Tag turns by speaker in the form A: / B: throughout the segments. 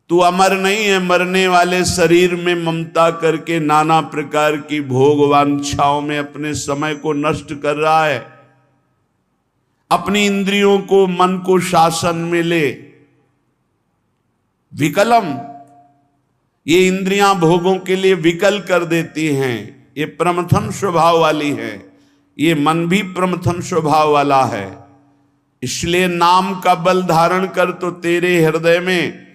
A: तू अमर नहीं है, मरने वाले शरीर में ममता करके नाना प्रकार की भोग वांछाओं में अपने समय को नष्ट कर रहा है। अपनी इंद्रियों को, मन को शासन में ले। विकलम, ये इंद्रियां भोगों के लिए विकल कर देती हैं, ये प्रमथन स्वभाव वाली है, ये मन भी प्रमथन स्वभाव वाला है। इसलिए नाम का बल धारण कर तो तेरे हृदय में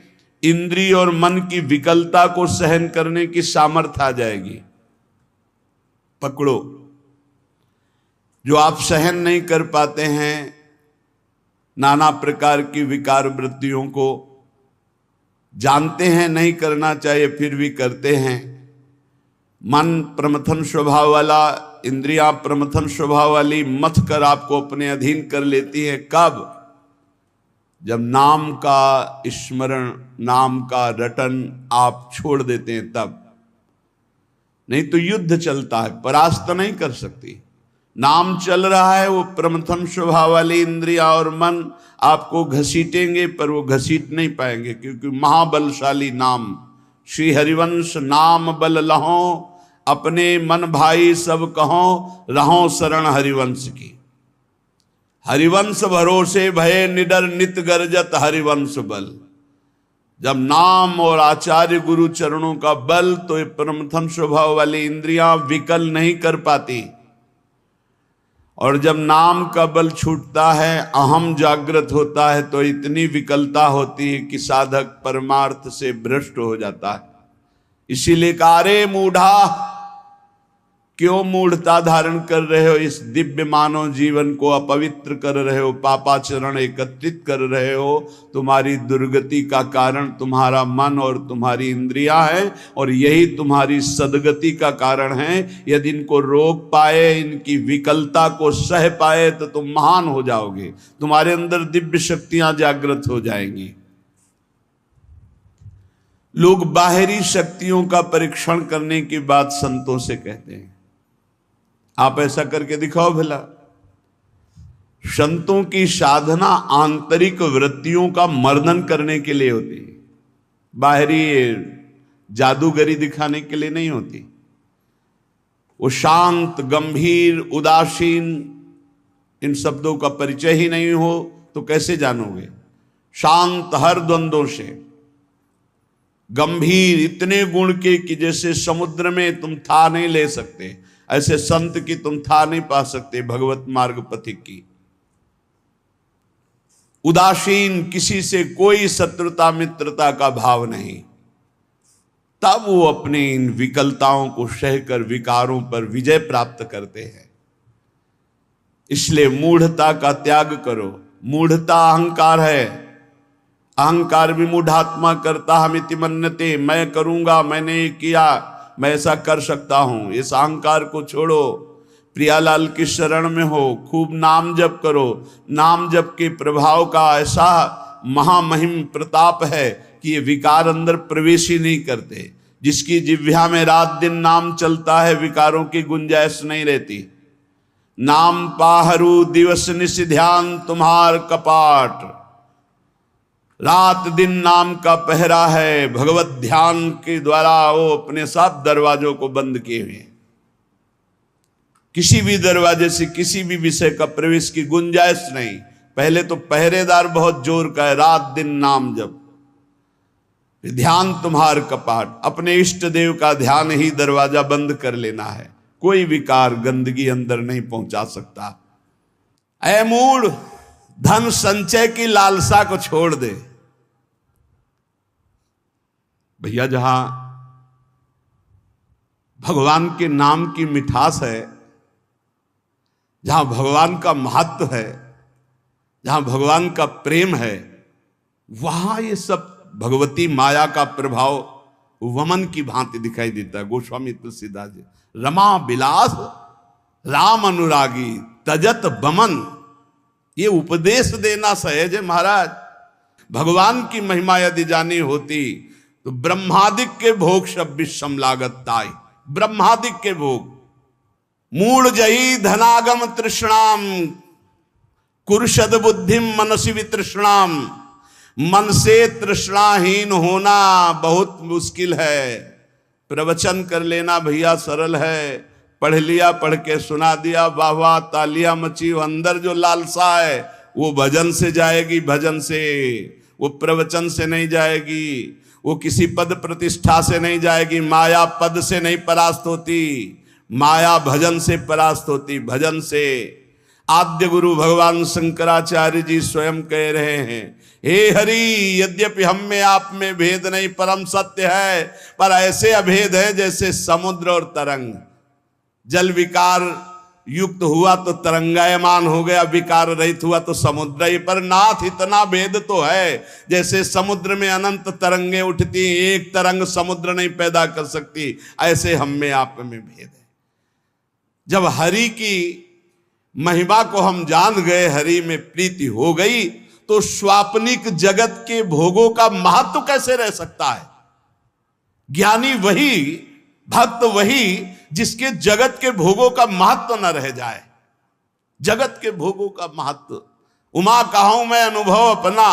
A: इंद्रिय और मन की विकलता को सहन करने की सामर्थ्य आ जाएगी। पकड़ो, जो आप सहन नहीं कर पाते हैं नाना प्रकार की विकार वृत्तियों को, जानते हैं नहीं करना चाहिए फिर भी करते हैं। मन प्रमथन स्वभाव वाला, इंद्रियां प्रमथन स्वभाव वाली मथ कर आपको अपने अधीन कर लेती है। कब? जब नाम का स्मरण, नाम का रटन आप छोड़ देते हैं तब। नहीं तो युद्ध चलता है, परास्त नहीं कर सकती। नाम चल रहा है, वो प्रमथन स्वभाव वाली इंद्रिया और मन आपको घसीटेंगे, पर वो घसीट नहीं पाएंगे, क्योंकि महाबलशाली नाम। श्री हरिवंश नाम बल लहो, अपने मन भाई सब कहो, रहो शरण हरिवंश की। हरिवंश भरोसे भय निडर नित गर्जत हरिवंश बल। जब नाम और आचार्य गुरु चरणों का बल, तो ये प्रमथन स्वभाव वाली इंद्रियां विकल नहीं कर पाती। और जब नाम का बल छूटता है, अहम जागृत होता है, तो इतनी विकलता होती है कि साधक परमार्थ से भ्रष्ट हो जाता है। इसीलिए कारे मूढ़ा, क्यों मूढ़ता धारण कर रहे हो? इस दिव्य मानव जीवन को अपवित्र कर रहे हो, पापाचरण एकत्रित कर रहे हो। तुम्हारी दुर्गति का कारण तुम्हारा मन और तुम्हारी इंद्रियां है, और यही तुम्हारी सदगति का कारण है। यदि इनको रोक पाए, इनकी विकलता को सह पाए, तो तुम महान हो जाओगे, तुम्हारे अंदर दिव्य शक्तियां जागृत हो जाएंगी। लोग बाहरी शक्तियों का परीक्षण करने की बात संतों से कहते हैं। आप ऐसा करके दिखाओ भला। संतों की साधना आंतरिक वृत्तियों का मर्दन करने के लिए होती है, बाहरी जादूगरी दिखाने के लिए नहीं होती। वो शांत, गंभीर, उदासीन, इन शब्दों का परिचय ही नहीं हो तो कैसे जानोगे? शांत हर द्वंद्वों से, गंभीर इतने गुण के कि जैसे समुद्र में तुम था नहीं ले सकते, ऐसे संत की तुम था नहीं पा सकते, भगवत मार्ग पथिक की। उदासीन, किसी से कोई शत्रुता मित्रता का भाव नहीं। तब वो अपनी इन विकलताओं को सहकर विकारों पर विजय प्राप्त करते हैं। इसलिए मूढ़ता का त्याग करो। मूढ़ता अहंकार है। अहंकार भी मूढ़ात्मा करता हमिति मन्यते, मैं करूंगा, मैंने ये किया, मैं ऐसा कर सकता हूं। इस अहंकार को छोड़ो, प्रियालाल की शरण में हो, खूब नाम जप करो। नाम जप के प्रभाव का ऐसा महामहिम प्रताप है कि ये विकार अंदर प्रवेश ही नहीं करते। जिसकी जिह्वा में रात दिन नाम चलता है, विकारों की गुंजाइश नहीं रहती। नाम पाहरू दिवस निश ध्यान तुम्हार कपाट, रात दिन नाम का पहरा है। भगवत ध्यान के द्वारा वो अपने सब दरवाजों को बंद किए हुए हैं। किसी भी दरवाजे से किसी भी विषय का प्रवेश की गुंजाइश नहीं। पहले तो पहरेदार बहुत जोर का है, रात दिन नाम जप, ध्यान तुम्हार कपाट। अपने इष्ट देव का ध्यान ही दरवाजा बंद कर लेना है। कोई विकार, गंदगी अंदर नहीं पहुंचा सकता। ऐ मूढ़, धन संचय की लालसा को छोड़ दे। भैया, जहां भगवान के नाम की मिठास है, जहां भगवान का महत्व है, जहां भगवान का प्रेम है, वहां ये सब भगवती माया का प्रभाव वमन की भांति दिखाई देता है। गोस्वामी तुलसीदास जी, रमा बिलास राम अनुरागी तजत बमन, ये उपदेश देना सहज है महाराज। भगवान की महिमा यदि जानी होती तो ब्रह्मादिक के भोग सब विषम लागत ताई। ब्रह्मादिक के भोग, मूढ़ जही धनागम तृष्णाम कुरुषद बुद्धिम मनसी वितृष्णाम, मन से तृष्णाहीन होना बहुत मुश्किल है। प्रवचन कर लेना भैया सरल है, पढ़ लिया, पढ़ के सुना दिया, वाह वाह तालियां मची। अंदर जो लालसा है वो भजन से जाएगी, भजन से, वो प्रवचन से नहीं जाएगी, वो किसी पद प्रतिष्ठा से नहीं जाएगी। माया पद से नहीं परास्त होती, माया भजन से परास्त होती, भजन से। आद्य गुरु भगवान शंकराचार्य जी स्वयं कह रहे हैं, हे हरि यद्यपि हम में आप में भेद नहीं परम सत्य है, पर ऐसे अभेद है जैसे समुद्र और तरंग। जल विकार युक्त हुआ तो तरंगायमान हो गया, विकार रहित हुआ तो समुद्र ही। पर नाथ इतना भेद तो है, जैसे समुद्र में अनंत तरंगे उठती, एक तरंग समुद्र नहीं पैदा कर सकती, ऐसे हम में आप में भेद है। जब हरि की महिमा को हम जान गए, हरि में प्रीति हो गई, तो स्वाप्निक जगत के भोगों का महत्व कैसे रह सकता है। ज्ञानी वही, भक्त वही जिसके जगत के भोगों का महत्व न रह जाए। जगत के भोगों का महत्व, उमा कहूं मैं अनुभव अपना,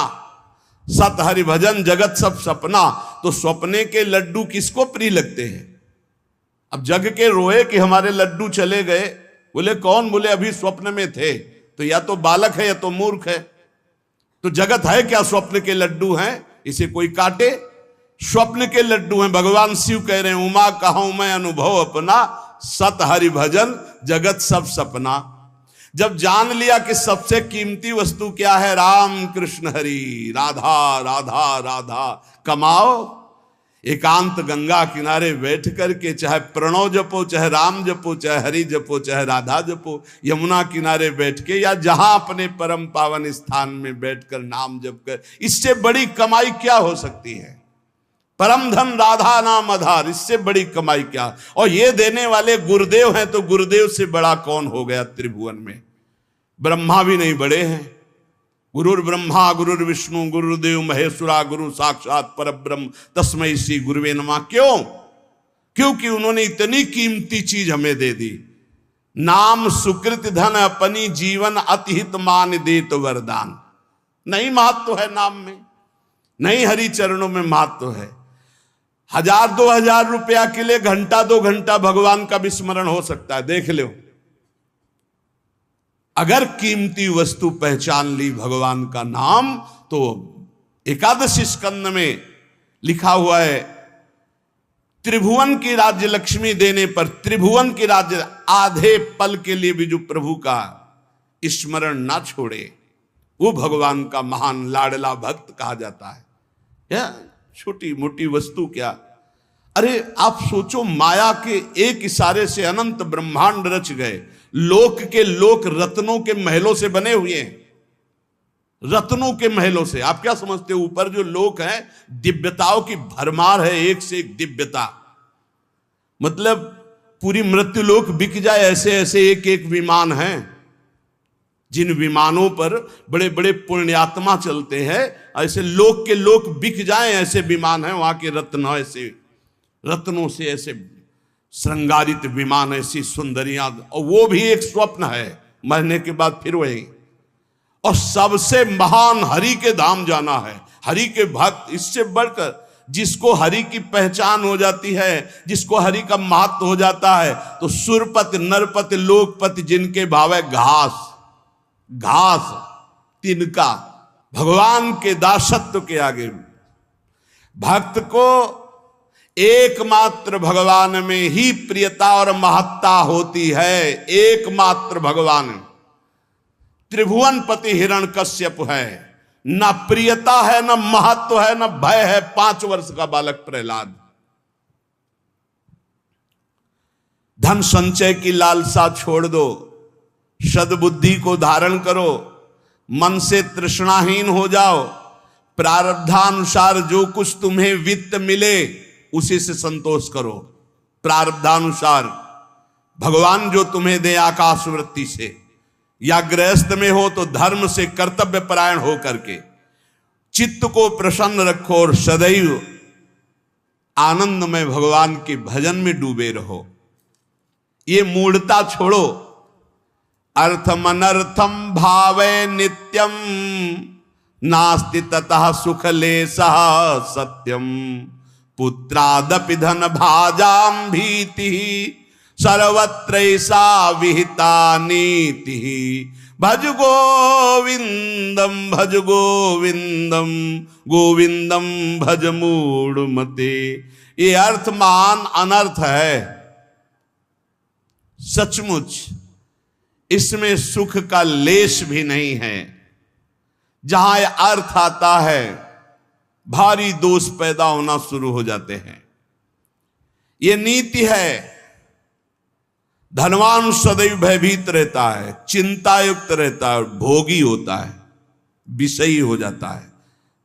A: सत हरि भजन जगत सब सपना। तो स्वप्ने के लड्डू किसको प्रिय लगते हैं। अब जग के रोए कि हमारे लड्डू चले गए, बोले कौन, बोले अभी स्वप्न में थे। तो या तो बालक है या तो मूर्ख है। तो जगत है क्या, स्वप्न के लड्डू हैं, इसे कोई काटे। स्वप्न के लड्डू हैं। भगवान शिव कह रहे हैं, उमा कहूं मैं अनुभव अपना, सत हरि भजन जगत सब सपना। जब जान लिया कि सबसे कीमती वस्तु क्या है, राम कृष्ण हरि, राधा राधा राधा, कमाओ एकांत गंगा किनारे बैठ करके, चाहे प्रणव जपो, चाहे राम जपो, चाहे हरि जपो, चाहे राधा जपो, यमुना किनारे बैठ के या जहां अपने परम पावन स्थान में बैठकर नाम जप कर, इससे बड़ी कमाई क्या हो सकती है। परम धन राधा नाम आधार, इससे बड़ी कमाई क्या। और ये देने वाले गुरुदेव हैं, तो गुरुदेव से बड़ा कौन हो गया त्रिभुवन में। ब्रह्मा भी नहीं बड़े हैं। गुरुर ब्रह्मा गुरुर विष्णु गुरुदेव महेश्वरा, गुरु साक्षात परब्रह्म तस्मै श्री गुरुवे नमः। क्यों? क्योंकि उन्होंने इतनी कीमती चीज हमें दे दी। नाम सुकृत धन अपनी जीवन अतिहित मान देत वरदान। नहीं महत्व है नाम में, नहीं हरि चरणों में महत्व है। 1000-2000 रुपया के लिए घंटा 2 घंटा भगवान का विस्मरण हो सकता है, देख लो। अगर कीमती वस्तु पहचान ली भगवान का नाम, तो एकादशी स्कंद में लिखा हुआ है, त्रिभुवन की राज्य लक्ष्मी देने पर, त्रिभुवन की राज्य, आधे पल के लिए भी जो प्रभु का स्मरण ना छोड़े, वो भगवान का महान लाडला भक्त कहा जाता है। या छोटी मोटी वस्तु क्या। अरे आप सोचो, माया के एक इशारे से अनंत ब्रह्मांड रच गए। लोक के लोक रत्नों के महलों से बने हुए हैं, रत्नों के महलों से। आप क्या समझते हो, ऊपर जो लोक है दिव्यताओं की भरमार है, एक से एक दिव्यता। मतलब पूरी मृत्युलोक बिक जाए, ऐसे ऐसे एक एक विमान हैं, जिन विमानों पर बड़े बड़े पुण्यात्मा चलते हैं। ऐसे लोक के लोक बिक जाएं, ऐसे विमान हैं। वहां के रत्न ऐसे, रत्नों से ऐसे श्रृंगारित विमान, ऐसी सुंदरियां, और वो भी एक स्वप्न है, मरने के बाद फिर वही। और सबसे महान हरि के धाम जाना है, हरि के भक्त। इससे बढ़कर जिसको हरि की पहचान हो जाती है, जिसको हरि का महत्व हो जाता है, तो सुरपति नरपति लोकपति जिनके भाव है घास, घास तिनका, भगवान के दासत्व के आगे भक्त को एकमात्र भगवान में ही प्रियता और महत्ता होती है। एकमात्र भगवान। त्रिभुवन पति हिरण्यकश्यप है, न प्रियता है, न महत्व है, न भय है। 5 वर्ष का बालक प्रहलाद। धन संचय की लालसा छोड़ दो, सद्बुद्धि को धारण करो, मन से तृष्णाहीन हो जाओ, प्रारब्धानुसार जो कुछ तुम्हें वित्त मिले उसी से संतोष करो। प्रारब्धानुसार भगवान जो तुम्हें दे आकाश वृत्ति से, या गृहस्थ में हो तो धर्म से कर्तव्य परायण हो करके चित्त को प्रसन्न रखो और सदैव आनंद में भगवान के भजन में डूबे रहो। ये मूढ़ता छोड़ो। अर्थम अनर्थम भावे नित्यम नास्ति ततः सुख लेशः सत्यम पुत्रादपि धन भाजाम भीति सर्वत्रैसा विहिता नीति भज गोविंदम भज गोविंदम गोविंदम भज मूढ़मते। ये अर्थ महान अनर्थ है, सचमुच इसमें सुख का लेश भी नहीं है। जहां यह अर्थ आता है भारी दोष पैदा होना शुरू हो जाते हैं। यह नीति है, धनवान सदैव भयभीत रहता है, चिंतायुक्त रहता है, भोगी होता है, विषयी हो जाता है।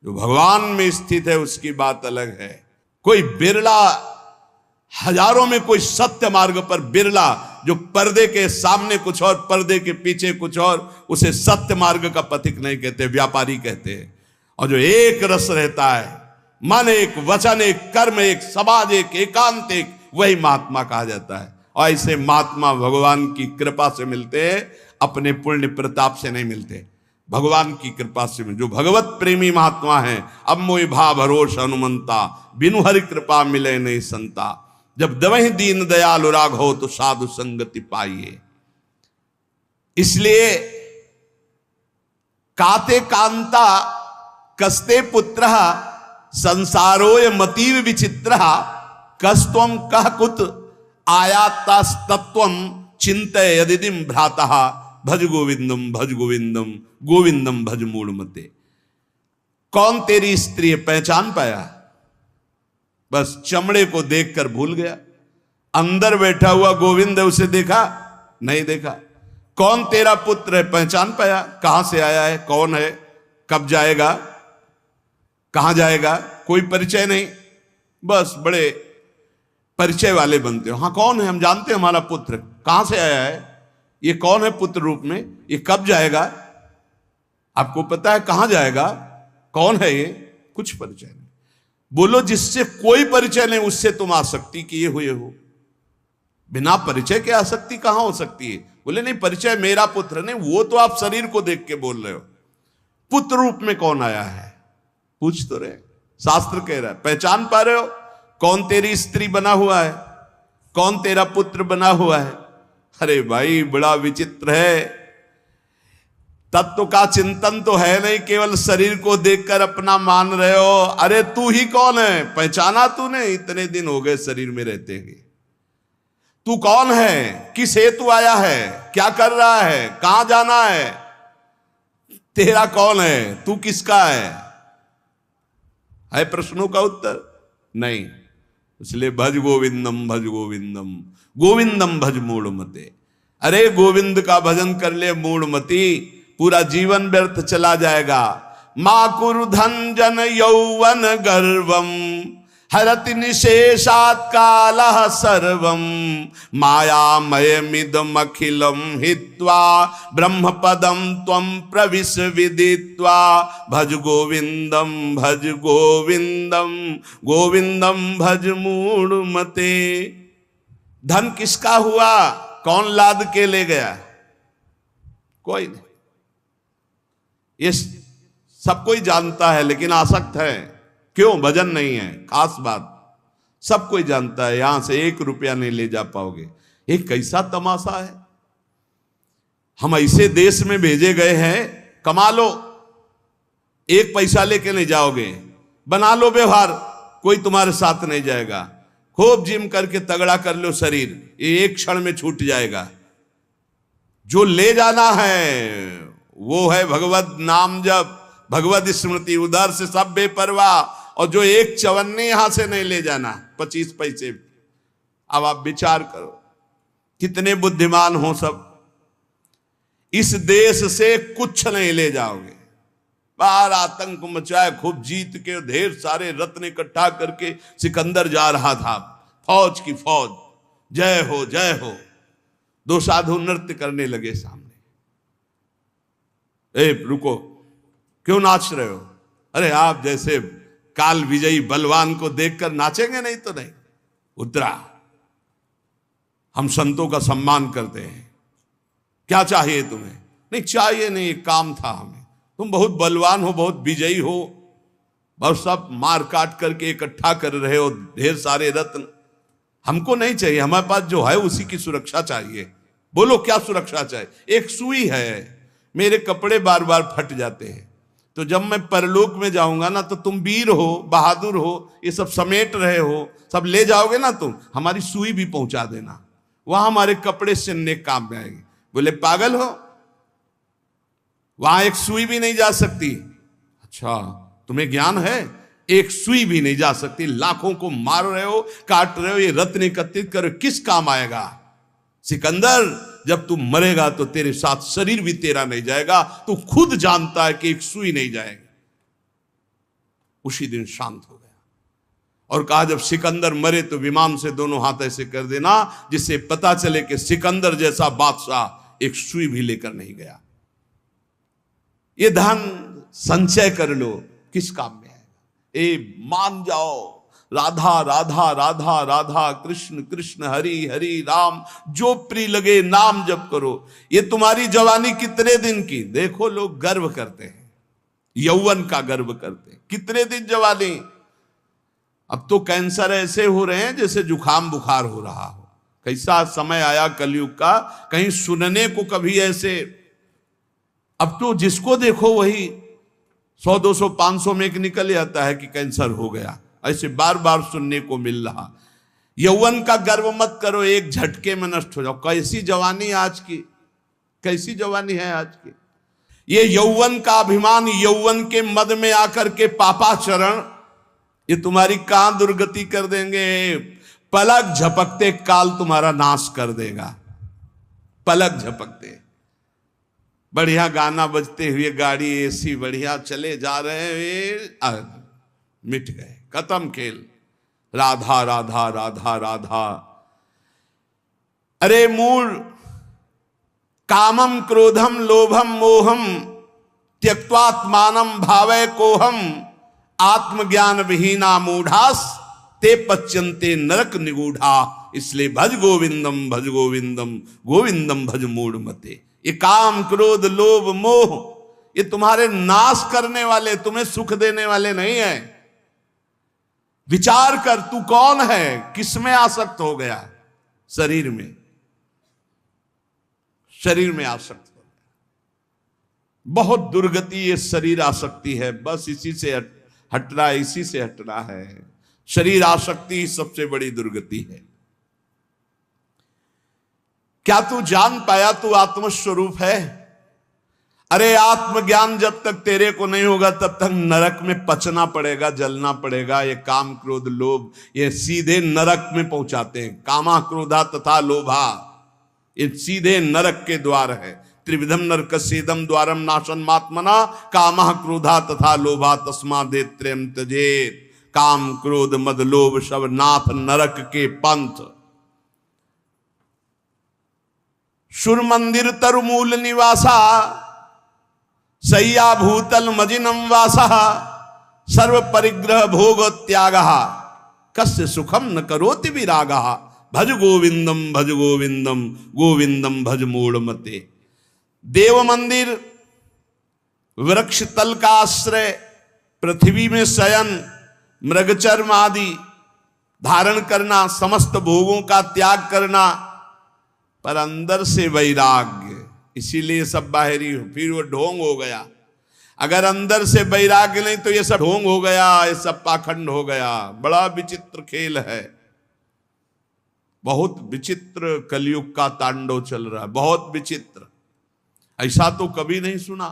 A: जो भगवान में स्थित है उसकी बात अलग है। कोई बिरला, हजारों में कोई सत्य मार्ग पर बिरला जो पर्दे के सामने कुछ और पर्दे के पीछे कुछ और, उसे सत्य मार्ग का पथिक नहीं कहते, व्यापारी कहते हैं। और जो एक रस रहता है, मन एक, वचन एक, कर्म एक, समाज एक, एकांत एक, वही महात्मा कहा जाता है। और ऐसे महात्मा भगवान की कृपा से मिलते हैं, अपने पुण्य प्रताप से नहीं मिलते, भगवान की कृपा से मिलते। जो भगवत प्रेमी महात्मा है, अब मोहि भा भरोस हनुमंता, बिनु हरि कृपा मिले नहीं संता। जब दवहि दीन दयालु राघव तो साधु संगति पाइए। इसलिए काते कांता कस्ते पुत्र संसारोय मतीव विचित्र कस्तम कह कुत आयातस्तत्वम चिंतय यदिदिम भ्रातः भज गोविंदम भज गोविंदम गोविंदम भज मूढ़मते। कौन तेरी स्त्री है, पहचान पाया? बस चमड़े को देखकर भूल गया। अंदर बैठा हुआ गोविंद है, उसे देखा नहीं देखा। कौन तेरा पुत्र है, पहचान पाया? कहां से आया है, कौन है, कब जाएगा, कहां जाएगा, कोई परिचय नहीं। बस बड़े परिचय वाले बनते हो। हाँ कौन है, हम जानते हैं हमारा पुत्र कहां से आया है, ये कौन है पुत्र रूप में, ये कब जाएगा, आपको पता है कहां जाएगा, कौन है ये, कुछ परिचय नहीं। बोलो जिससे कोई परिचय नहीं उससे तुम आसक्ति किए हुए हो। बिना परिचय के आसक्ति कहां हो सकती है? बोले नहीं परिचय मेरा पुत्र नहीं, वो तो आप शरीर को देख के बोल रहे हो। पुत्र रूप में कौन आया है पूछ तो रहे। शास्त्र कह रहा है, पहचान पा रहे हो कौन तेरी स्त्री बना हुआ है, कौन तेरा पुत्र बना हुआ है? अरे भाई बड़ा विचित्र है। तत्व का चिंतन तो है नहीं, केवल शरीर को देखकर अपना मान रहे हो। अरे तू ही कौन है, पहचाना तूने? इतने दिन हो गए शरीर में रहते हैं। तू कौन है, किस हेतु आया है, क्या कर रहा है, कहां जाना है, तेरा कौन है, तू किसका है प्रश्नों का उत्तर नहीं। इसलिए भज गोविंदम भज गोविंदम गोविंदम भज मूढ़मते। अरे गोविंद का भजन कर ले मूढ़मती, पूरा जीवन व्यर्थ चला जाएगा। मां कुरु धन जन यौवन गर्वम हरति निशेषात् कालः सर्वम मायामयमिदमखिलं हित्वा ब्रह्मपदं त्वं प्रविश विदित्वा भज गोविंदम गोविंदम भज मूढ़मते। धन किसका हुआ, कौन लाद के ले गया? कोई नहीं। ये सब कोई जानता है लेकिन आसक्त है। क्यों? भजन नहीं है। खास बात, सब कोई जानता है यहां से 1 रुपया नहीं ले जा पाओगे। ये कैसा तमाशा है। हम ऐसे देश में भेजे गए हैं, कमा लो, 1 पैसा लेके नहीं जाओगे, बना लो व्यवहार, कोई तुम्हारे साथ नहीं जाएगा। खूब जिम करके तगड़ा कर लो शरीर, ये 1 क्षण में छूट जाएगा। जो ले जाना है वो है भगवत नाम जप, भगवत स्मृति, उधर से सब बेपरवाह। और जो 1 चवन्ने यहां से नहीं ले जाना, 25 पैसे। अब आप विचार करो कितने बुद्धिमान हो सब। इस देश से कुछ नहीं ले जाओगे। बाहर आतंक मचाए, खूब जीत के ढेर सारे रत्न इकट्ठा करके सिकंदर जा रहा था, फौज की फौज, जय हो जय हो। 2 साधु नृत्य करने लगे सामने। ए रुको, क्यों नाच रहे हो? अरे आप जैसे काल विजयी बलवान को देखकर नाचेंगे नहीं तो नहीं। उतरा, हम संतों का सम्मान करते हैं, क्या चाहिए तुम्हें? नहीं चाहिए नहीं, काम था हमें। तुम बहुत बलवान हो, बहुत विजयी हो, बहुत सब मार काट करके इकट्ठा कर रहे हो ढेर सारे रत्न। हमको नहीं चाहिए, हमारे पास जो है उसी की सुरक्षा चाहिए। बोलो क्या सुरक्षा चाहिए? एक सुई है, मेरे कपड़े बार बार फट जाते हैं, तो जब मैं परलोक में जाऊंगा ना, तो तुम वीर हो, बहादुर हो, ये सब समेट रहे हो, सब ले जाओगे ना तुम, हमारी सुई भी पहुंचा देना, वहां हमारे कपड़े सिलने काम में आएगी। बोले पागल हो, वहां एक सुई भी नहीं जा सकती। अच्छा तुम्हें ज्ञान है? एक सुई भी नहीं जा सकती। लाखों को मार रहे हो, काट रहे हो, ये रत्न एकत्रित कर किस काम आएगा? सिकंदर जब तू मरेगा तो तेरे साथ शरीर भी तेरा नहीं जाएगा, तू खुद जानता है कि एक सुई नहीं जाएगी। उसी दिन शांत हो गया और कहा जब सिकंदर मरे तो विमान से दोनों हाथ ऐसे कर देना जिससे पता चले कि सिकंदर जैसा बादशाह एक सुई भी लेकर नहीं गया। ये धन संचय कर लो, किस काम में आएगा? ए मान जाओ, राधा राधा राधा राधा, कृष्ण कृष्ण हरि हरि राम, जो प्रिय लगे नाम जप करो। ये तुम्हारी जवानी कितने दिन की? देखो लोग गर्व करते हैं, यौवन का गर्व करते हैं। कितने दिन जवानी? अब तो कैंसर ऐसे हो रहे हैं जैसे जुखाम बुखार हो रहा हो। कैसा समय आया कलयुग का, कहीं सुनने को कभी ऐसे। अब तो जिसको देखो वही 100 200 500 में एक निकल जाता है कि कैंसर हो गया, ऐसे बार बार सुनने को मिल रहा। यौवन का गर्व मत करो, एक झटके में नष्ट हो जाओ। कैसी जवानी आज की, कैसी जवानी है आज की। ये यौवन का अभिमान, यौवन के मद में आकर के पापाचरण, ये तुम्हारी कहां दुर्गति कर देंगे। पलक झपकते काल तुम्हारा नाश कर देगा, पलक झपकते। बढ़िया गाना बजते हुए गाड़ी एसी बढ़िया चले जा रहे हैं, मिट गए, खत्म खेल। राधा राधा राधा राधा। अरे मूल कामम क्रोधम लोभम मोहम त्यक्त्वात्मानम भावय कोहम आत्मज्ञान विहीना मूढ़ास ते पच्यन्ते नरक निगूढ़ा। इसलिए भज गोविंदम भज गोविंदम गोविंदम भज मूढ़ मते। ये काम क्रोध लोभ मोह ये तुम्हारे नाश करने वाले, तुम्हें सुख देने वाले नहीं है। विचार कर तू कौन है, किसमें आसक्त हो गया? शरीर में, शरीर में आसक्त हो गया। बहुत दुर्गति ये शरीर आसक्ति है, बस इसी से हटना, इसी से हटना है। शरीर आसक्ति सबसे बड़ी दुर्गति है। क्या तू जान पाया तू आत्मस्वरूप है? अरे आत्मज्ञान जब तक तेरे को नहीं होगा तब तक नरक में पचना पड़ेगा, जलना पड़ेगा। ये काम क्रोध लोभ ये सीधे नरक में पहुंचाते हैं। कामा क्रोधा तथा लोभा ये सीधे नरक के द्वार है। त्रिविधम नरकस्येदम द्वारम नाशन मात्मना कामा क्रोधा तथा लोभा तस्मादेत्रयम त्यजेत। काम क्रोध मद लोभ सब नाथ नरक के पंथ। सुर मंदिर तरुमूल निवासा सय्या भूतल मजिनम वासा सर्व परिग्रह भोग त्याग कस्य सुखम न करोति विराग। भज गोविंदम भज गोविंदम गोविंदम भज मूढ़ मते। देव मंदिर, वृक्ष तल का आश्रय, पृथ्वी में शयन, मृगचर्म आदि धारण करना, समस्त भोगों का त्याग करना, पर अंदर से वैराग्य। इसीलिए सब बाहरी हो, फिर वो ढोंग हो गया। अगर अंदर से वैराग्य नहीं तो ये सब ढोंग हो गया, ये सब पाखंड हो गया। बड़ा विचित्र खेल है, बहुत विचित्र कलयुग का तांडव चल रहा है, बहुत विचित्र। ऐसा तो कभी नहीं सुना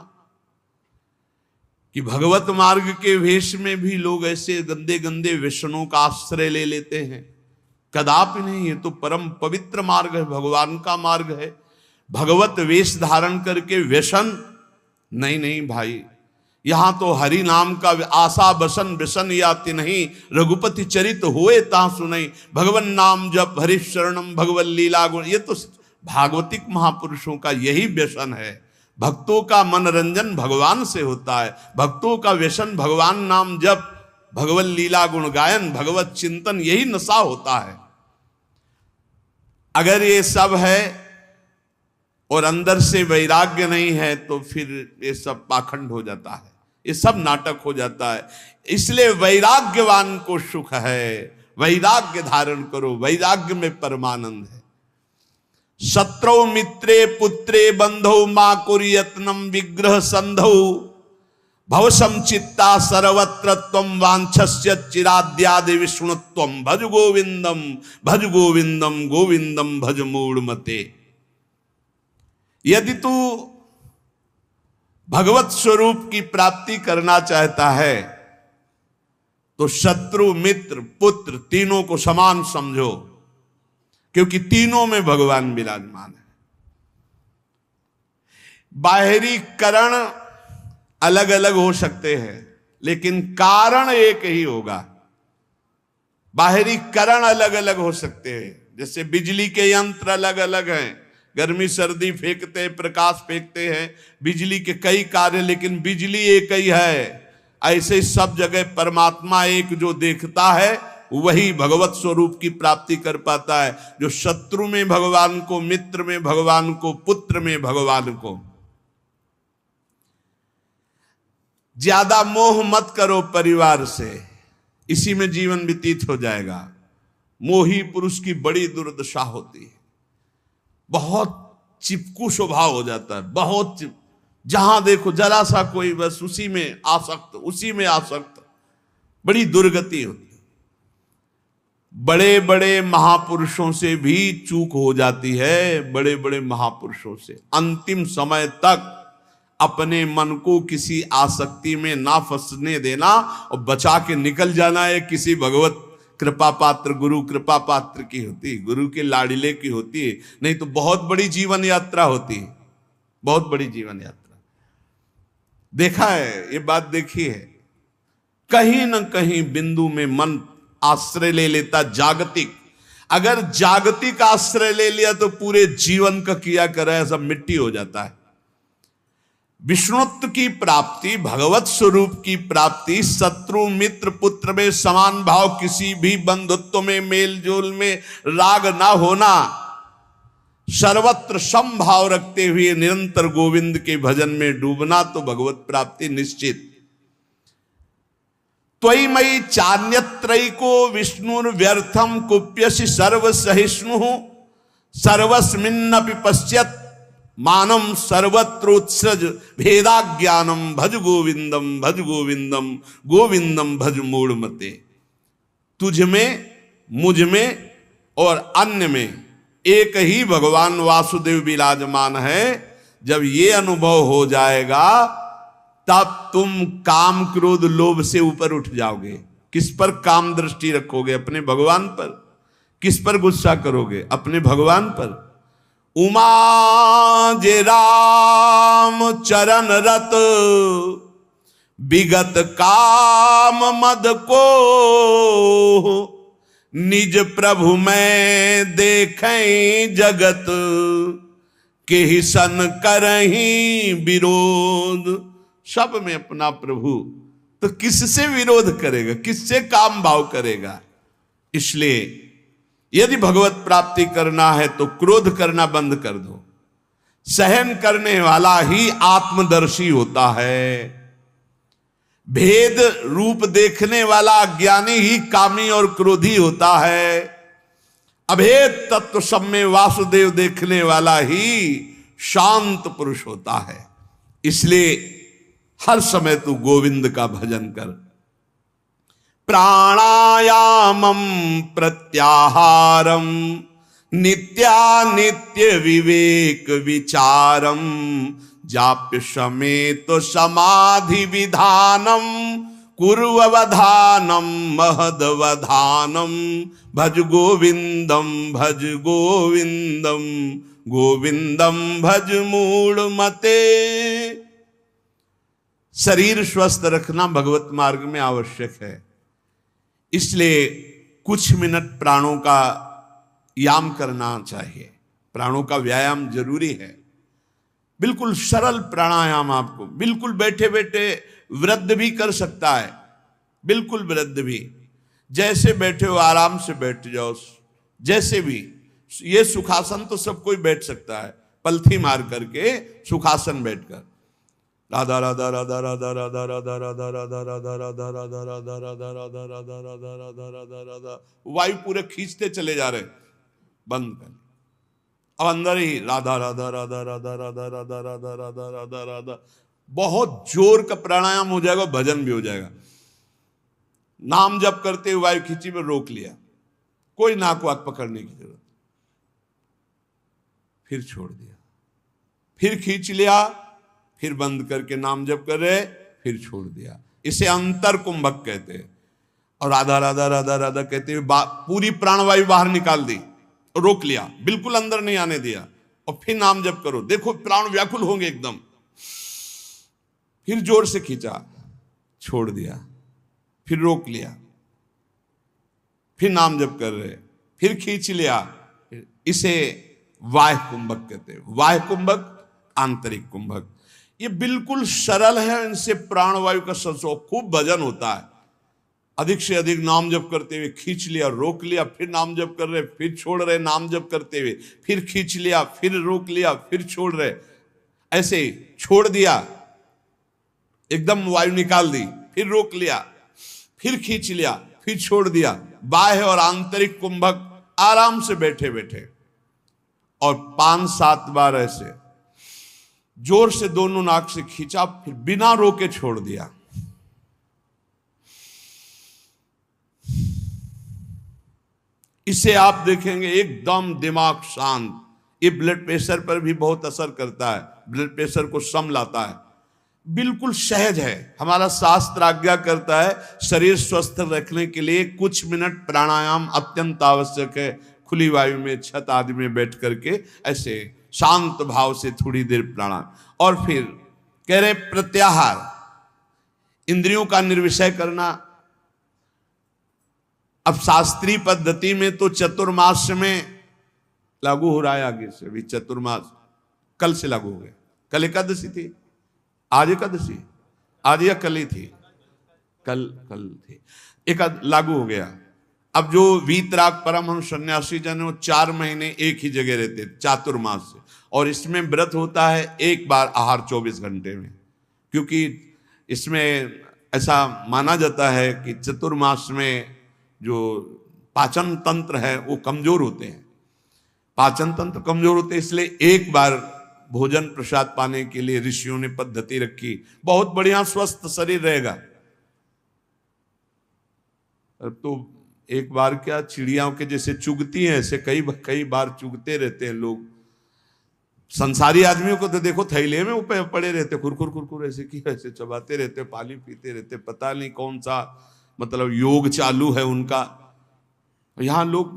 A: कि भगवत मार्ग के वेश में भी लोग ऐसे गंदे गंदे व्यसनों का आश्रय ले लेते हैं। कदापि नहीं, ये तो परम पवित्र मार्ग है, भगवान का मार्ग है। भगवत वेश धारण करके व्यसन नहीं, नहीं भाई। यहां तो हरि नाम का आशा बसन व्यसन याति नहीं, रघुपति चरित होए ता सुनई। भगवन नाम जप हरि शरणम भगवत लीला गुण। ये तो भागवतिक महापुरुषों का यही व्यसन है। भक्तों का मनोरंजन भगवान से होता है, भक्तों का व्यसन भगवान नाम जप, भगवत लीला गुण गायन, भगवत चिंतन, यही नशा होता है। अगर ये सब है और अंदर से वैराग्य नहीं है तो फिर ये सब पाखंड हो जाता है, ये सब नाटक हो जाता है। इसलिए वैराग्यवान को सुख है, वैराग्य धारण करो, वैराग्य में परमानंद है। शत्रौ मित्रे पुत्रे बंधौ मां कुर्यत्नम विग्रह संधौ भवसम चित्ता सर्वत्र त्वं वांछस्य चिराद्यादि विष्णुत्वं भज गोविंदम भज गोविंदम गोविंदम भज मूढ़मते। यदि तू भगवत स्वरूप की प्राप्ति करना चाहता है तो शत्रु मित्र पुत्र तीनों को समान समझो, क्योंकि तीनों में भगवान विराजमान है। बाहरी करण अलग अलग हो सकते हैं लेकिन कारण एक ही होगा। बाहरी करण अलग अलग हो सकते हैं, जैसे बिजली के यंत्र अलग अलग हैं, गर्मी सर्दी फेंकते हैं, प्रकाश फेंकते हैं, बिजली के कई कार्य, लेकिन बिजली एक ही है। ऐसे सब जगह परमात्मा एक जो देखता है वही भगवत स्वरूप की प्राप्ति कर पाता है। जो शत्रु में भगवान को, मित्र में भगवान को, पुत्र में भगवान को। ज्यादा मोह मत करो परिवार से, इसी में जीवन व्यतीत हो जाएगा। मोही पुरुष की बड़ी दुर्दशा होती है, बहुत चिपकू स्वभाव हो जाता है, बहुत जहां देखो जरा सा कोई बस उसी में आसक्त, उसी में आसक्त, बड़ी दुर्गति होती है। बड़े बड़े महापुरुषों से भी चूक हो जाती है, बड़े बड़े महापुरुषों से। अंतिम समय तक अपने मन को किसी आसक्ति में ना फंसने देना और बचा के निकल जाना है। किसी भगवत कृपा पात्र, गुरु कृपा पात्र की होती है, गुरु के लाडिले की होती है, नहीं तो बहुत बड़ी जीवन यात्रा होती है, बहुत बड़ी जीवन यात्रा। देखा है, ये बात देखी है, कहीं ना कहीं बिंदु में मन आश्रय ले लेता जागतिक। अगर जागतिक आश्रय ले लिया तो पूरे जीवन का किया करा सब मिट्टी हो जाता है। विष्णुत्व की प्राप्ति, भगवत स्वरूप की प्राप्ति, शत्रु मित्र पुत्र में समान भाव, किसी भी बंधुत्व में, मेल जोल में राग ना होना, सर्वत्र समभाव रखते हुए निरंतर गोविंद के भजन में डूबना, तो भगवत प्राप्ति निश्चित। त्वयि मयि चान्यत्रैको विष्णुर्व्यर्थम कुप्यसि सर्वसहिष्णु सर्वस्मिन्नपि पश्यत् मानम सर्वत्रोत्सृज भेदाज्ञानम भज गोविंदम भज गोविंदम गोविंदम भज मूढ़मते। तुझ में, मुझ में और अन्य में एक ही भगवान वासुदेव विराजमान है। जब ये अनुभव हो जाएगा तब तुम काम क्रोध लोभ से ऊपर उठ जाओगे। किस पर काम दृष्टि रखोगे? अपने भगवान पर। किस पर गुस्सा करोगे? अपने भगवान पर। उमा जे राम चरण रत विगत काम मद को निज प्रभु में देखें जगत के ही सन करहीं विरोध। सब में अपना प्रभु, तो किससे विरोध करेगा? किससे काम भाव करेगा? इसलिए यदि भगवत प्राप्ति करना है तो क्रोध करना बंद कर दो। सहन करने वाला ही आत्मदर्शी होता है। भेद रूप देखने वाला ज्ञानी ही कामी और क्रोधी होता है। अभेद तत्व सब में वासुदेव देखने वाला ही शांत पुरुष होता है। इसलिए हर समय तू गोविंद का भजन कर। प्राणायामम प्रत्याहारम नित्यानित्य विवेक विचारम जाप्य समेत समाधि विधानम कुर्ववधानम महदवधानम भज गोविंदम भज गोविंदम गोविंदम भज मूढ़मते। शरीर स्वस्थ रखना भगवत मार्ग में आवश्यक है। इसलिए कुछ मिनट प्राणों का याम करना चाहिए। प्राणों का व्यायाम जरूरी है। बिल्कुल सरल प्राणायाम, आपको बिल्कुल बैठे बैठे वृद्ध भी कर सकता है। बिल्कुल वृद्ध भी, जैसे बैठे हो आराम से बैठ जाओ। जैसे भी, ये सुखासन तो सब कोई बैठ सकता है, पलथी मार करके सुखासन बैठकर राधा राधा राधा राधा राधा राधा राधा राधा राधा राधा राधा राधा राधा राधा राधा राधा राधा राधा राधा, वायु पूरे खींचते चले जा रहे, बंद कर। अब अंदर ही राधा राधा राधा राधा राधा राधा राधा राधा राधा राधा, बहुत जोर का प्राणायाम हो जाएगा, भजन भी हो जाएगा। नाम जप करते हुए वायु खींची में रोक लिया, कोई नाक वाक पकड़ने की जरूरत, फिर छोड़ दिया, फिर खींच लिया, फिर बंद करके नाम जप कर रहे, फिर छोड़ दिया। इसे अंतर कुंभक कहते हैं। और राधा राधा राधा राधा कहते हुए पूरी प्राणवायु बाहर निकाल दी, रोक लिया, बिल्कुल अंदर नहीं आने दिया, और फिर नाम जप करो, देखो प्राण व्याकुल होंगे एकदम। फिर जोर से खींचा, छोड़ दिया, फिर रोक लिया, फिर नाम जप कर रहे, फिर खींच लिया। इसे वाह्य कुंभक कहते हैं। वाह्य कुंभक, आंतरिक कुंभक, ये बिल्कुल सरल है। इनसे प्राणवायु का संसर्ग, खूब भजन होता है। अधिक से अधिक नाम जप करते हुए खींच लिया, रोक लिया, फिर नाम जप कर रहे, फिर छोड़ रहे, नाम जप करते हुए फिर खींच लिया, फिर रोक लिया, फिर छोड़ रहे, ऐसे छोड़ दिया, एकदम वायु निकाल दी, फिर रोक लिया, फिर खींच लिया, फिर छोड़ दिया। बाह्य और आंतरिक कुंभक आराम से बैठे बैठे, और 5-7 बार ऐसे जोर से दोनों नाक से खींचा, फिर बिना रोके छोड़ दिया। इसे आप देखेंगे एकदम दिमाग शांत। ये ब्लड प्रेशर पर भी बहुत असर करता है, ब्लड प्रेशर को सम लाता है, बिल्कुल सहज है। हमारा शास्त्र आज्ञा करता है शरीर स्वस्थ रखने के लिए कुछ मिनट प्राणायाम अत्यंत आवश्यक है। खुली वायु में, छत आदि में बैठ करके ऐसे शांत भाव से थोड़ी देर प्राणायाम, और फिर कह रहे प्रत्याहार, इंद्रियों का निर्विषय करना। अब शास्त्रीय पद्धति में तो चतुर्मास में लागू हो रहा है, आगे से भी चतुर्मास कल से लागू हो गया। कल एकादशी थी, आज एकादशी, आज या कल ही थी, कल थी, एक लागू हो गया। अब जो वीतराग परमहंस सन्यासी जन वो 4 महीने एक ही जगह रहते चातुर्मास से, और इसमें व्रत होता है एक बार आहार 24 घंटे में, क्योंकि इसमें ऐसा माना जाता है कि चतुर्मास में जो पाचन तंत्र है वो कमजोर होते हैं, पाचन तंत्र कमजोर होते हैं, इसलिए एक बार भोजन प्रसाद पाने के लिए ऋषियों ने पद्धति रखी। बहुत बढ़िया स्वस्थ शरीर रहेगा। अब तो एक बार क्या, चिड़ियाओं के जैसे चुगती हैं, ऐसे कई बार चुगते रहते हैं लोग। संसारी आदमियों को तो देखो थैले में ऊपर पड़े रहते, खुरखुर ऐसे की ऐसे चबाते रहते, पानी पीते रहते, पता नहीं कौन सा मतलब योग चालू है उनका। यहाँ लोग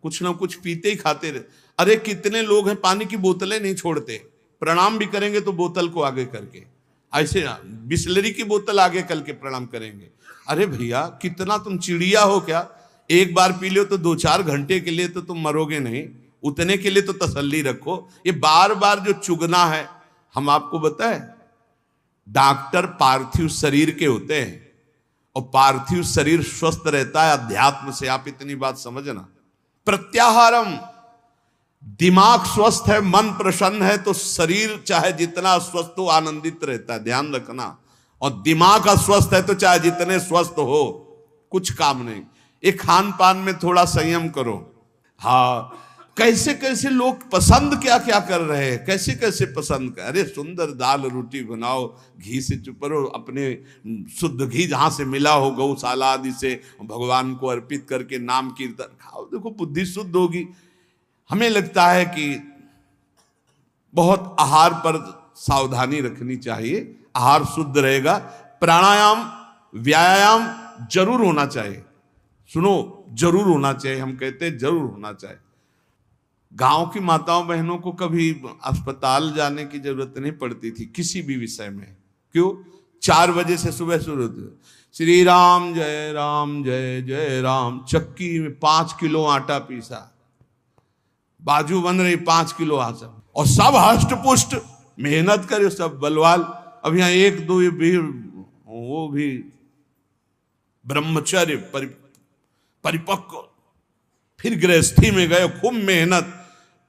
A: कुछ ना कुछ पीते ही खाते रहते। अरे कितने लोग हैं पानी की बोतलें नहीं छोड़ते, प्रणाम भी करेंगे तो बोतल को आगे करके, ऐसे बिस्लरी की बोतल आगे करके प्रणाम करेंगे। अरे भैया कितना तुम चिड़िया हो क्या? एक बार पी लो तो 2-4 घंटे के लिए तो तुम मरोगे नहीं, उतने के लिए तो तसल्ली रखो। ये बार बार जो चुगना है, हम आपको बताएं, डॉक्टर पार्थिव शरीर के होते हैं, और पार्थिव शरीर स्वस्थ रहता है अध्यात्म से। आप इतनी बात समझना। प्रत्याहारम, दिमाग स्वस्थ है, मन प्रसन्न है, तो शरीर चाहे जितना स्वस्थ हो आनंदित रहता है, ध्यान रखना। और दिमाग अस्वस्थ है तो चाहे जितने स्वस्थ हो कुछ काम नहीं। ये खान पान में थोड़ा संयम करो। हाँ, कैसे कैसे लोग पसंद क्या क्या कर रहे हैं, कैसे कैसे पसंद कर। अरे सुंदर दाल रोटी बनाओ, घी से चुपरो, अपने शुद्ध घी जहां से मिला हो गौशाला आदि से, भगवान को अर्पित करके नाम कीर्तन खाओ, देखो बुद्धि शुद्ध होगी। हमें लगता है कि बहुत आहार पर सावधानी रखनी चाहिए, आहार शुद्ध रहेगा। प्राणायाम व्यायाम जरूर होना चाहिए, सुनो जरूर होना चाहिए, हम कहते हैं जरूर होना चाहिए। गांव की माताओं बहनों को कभी अस्पताल जाने की जरूरत नहीं पड़ती थी किसी भी विषय में। क्यों? 4 बजे से सुबह शुरू होती, श्री राम जय जय राम। चक्की में 5 किलो आटा पीसा, बाजू बन रही 5 किलो आटा, और सब हष्ट पुष्ट मेहनत करे, सब बलवाल। अब यहाँ 1-2 भी, वो भी ब्रह्मचर्य परिपक्व, फिर गृहस्थी में गए, खूब मेहनत।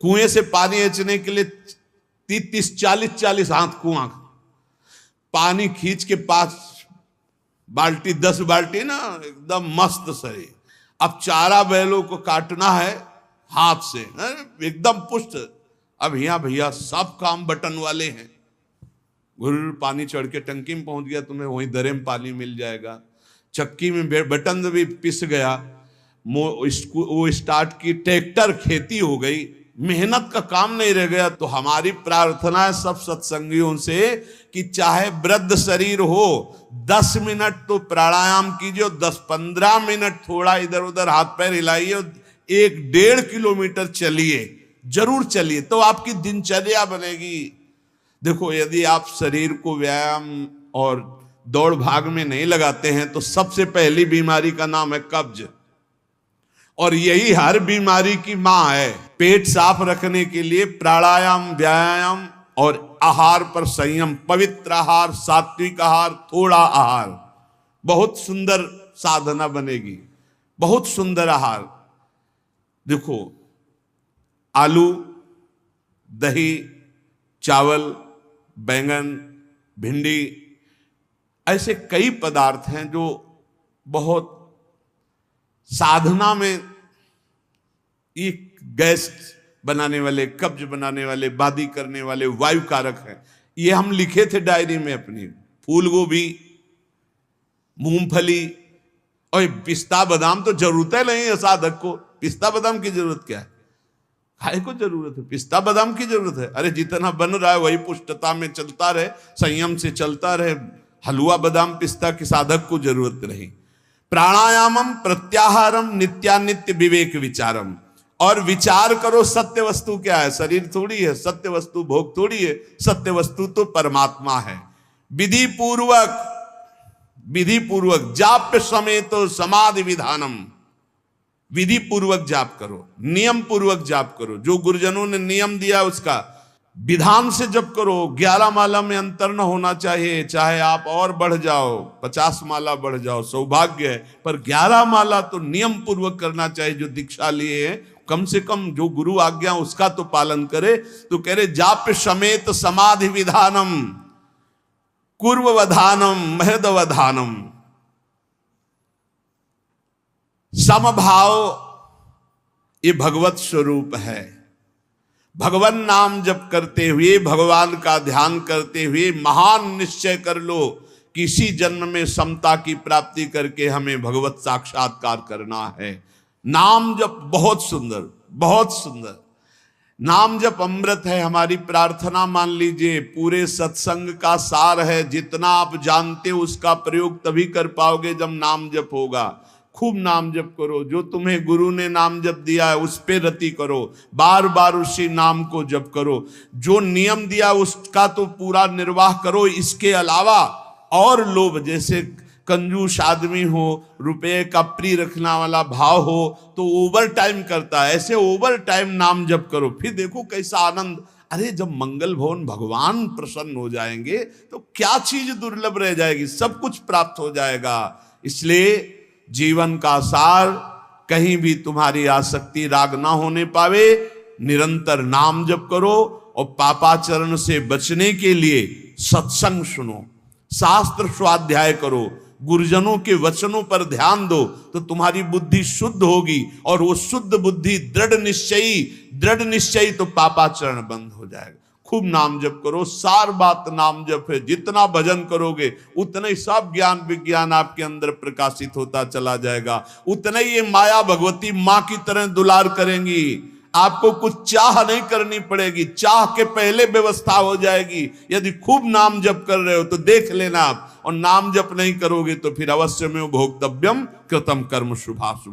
A: कुएं से पानी खींचने के लिए 30-30, 40-40 हाथ कुआं, पानी खींच के 5 बाल्टी 10 बाल्टी ना, एकदम मस्त शरीर। अब चारा बैलों को काटना है हाथ से, एकदम पुष्ट। अब यहाँ भैया सब काम बटन वाले हैं, गुरु पानी चढ़ के टंकी में पहुंच गया, तुम्हें वहीं दरे में पानी मिल जाएगा। चक्की में बटन भी पिस गया, वो स्टार्ट की, ट्रैक्टर खेती हो गई, मेहनत का काम नहीं रह गया। तो हमारी प्रार्थना है सब सत्संगियों से कि चाहे वृद्ध शरीर हो, 10 मिनट तो प्राणायाम कीजिए, 10-15 मिनट थोड़ा इधर उधर हाथ पैर हिलाइए, 1-1.5 किलोमीटर चलिए, जरूर चलिए, तो आपकी दिनचर्या बनेगी। देखो, यदि आप शरीर को व्यायाम और दौड़ भाग में नहीं लगाते हैं तो सबसे पहली बीमारी का नाम है कब्ज, और यही हर बीमारी की मां है। पेट साफ रखने के लिए प्राणायाम, व्यायाम और आहार पर संयम, पवित्र आहार, सात्विक आहार, थोड़ा आहार, बहुत सुंदर साधना बनेगी, बहुत सुंदर आहार। देखो, आलू, दही, चावल, बैंगन, भिंडी, ऐसे कई पदार्थ हैं जो बहुत साधना में ये गैस बनाने वाले, कब्ज बनाने वाले, बादी करने वाले, वायु कारक हैं। ये हम लिखे थे डायरी में अपनी। फूल गोभी, मूंगफली और पिस्ता बादाम तो जरूरत है नहीं है साधक को। पिस्ता बादाम की जरूरत क्या है? खाए को जरूरत है, पिस्ता बादाम की जरूरत है। अरे जितना बन रहा है वही पुष्टता में चलता रहे, संयम से चलता रहे। हलवा बादाम पिस्ता की साधक को जरूरत नहीं। प्राणायामम प्रत्याहारम नित्यानित्य विवेक विचारम, और विचार करो सत्य वस्तु क्या है। शरीर थोड़ी है, सत्य वस्तु भोग थोड़ी है, सत्य वस्तु तो परमात्मा है। विधि पूर्वक जाप्य समेत समाधि विधानम, विधि पूर्वक जाप करो, नियम पूर्वक जाप करो, जो गुरुजनों ने नियम दिया उसका विधान से जप करो। 11 माला में अंतर न होना चाहिए, चाहे आप और बढ़ जाओ, 50 माला बढ़ जाओ, सौभाग्य है, पर 11 माला तो नियम पूर्वक करना चाहिए। जो दीक्षा लिए हैं कम से कम जो गुरु आज्ञा उसका तो पालन करे। तो कह रहे जाप्य समेत समाधि विधानम, कुर्ववधानम, महदवधानम। समभाव ये भगवत स्वरूप है। भगवान नाम जप करते हुए, भगवान का ध्यान करते हुए महान निश्चय कर लो कि इसी जन्म में समता की प्राप्ति करके हमें भगवत साक्षात्कार करना है। नाम जप बहुत सुंदर, बहुत सुंदर। नाम जप अमृत है। हमारी प्रार्थना मान लीजिए पूरे सत्संग का सार है। जितना आप जानते हो उसका प्रयोग तभी कर पाओगे जब नाम जप होगा। खूब नाम जप करो, जो तुम्हें गुरु ने नाम जप दिया है उस पे रति करो, बार बार उसी नाम को जप करो। जो नियम दिया उसका तो पूरा निर्वाह करो। इसके अलावा और लोभ, जैसे कंजूस आदमी हो, रुपये का प्रिय रखना वाला भाव हो तो ओवर टाइम करता है, ऐसे ओवर टाइम नाम जप करो। फिर देखो कैसा आनंद। अरे जब मंगल भवन भगवान प्रसन्न हो जाएंगे तो क्या चीज दुर्लभ रह जाएगी, सब कुछ प्राप्त हो जाएगा। इसलिए जीवन का सार, कहीं भी तुम्हारी आसक्ति राग ना होने पावे, निरंतर नाम जप करो। और पापाचरण से बचने के लिए सत्संग सुनो, शास्त्र स्वाध्याय करो, गुरुजनों के वचनों पर ध्यान दो, तो तुम्हारी बुद्धि शुद्ध होगी। और वो शुद्ध बुद्धि दृढ़ निश्चयी तो पापाचरण बंद हो जाएगा। खूब नाम जप करो, सार बात नाम जप है। जितना भजन करोगे उतना ही सब ज्ञान विज्ञान आपके अंदर प्रकाशित होता चला जाएगा। उतना ही ये माया भगवती माँ की तरह दुलार करेंगी। आपको कुछ चाह नहीं करनी पड़ेगी, चाह के पहले व्यवस्था हो जाएगी। यदि खूब नाम जप कर रहे हो तो देख लेना आप, और नाम जप नहीं करोगे तो फिर अवश्य में भोक्तव्यम कृतम कर्म शुभाशुभ।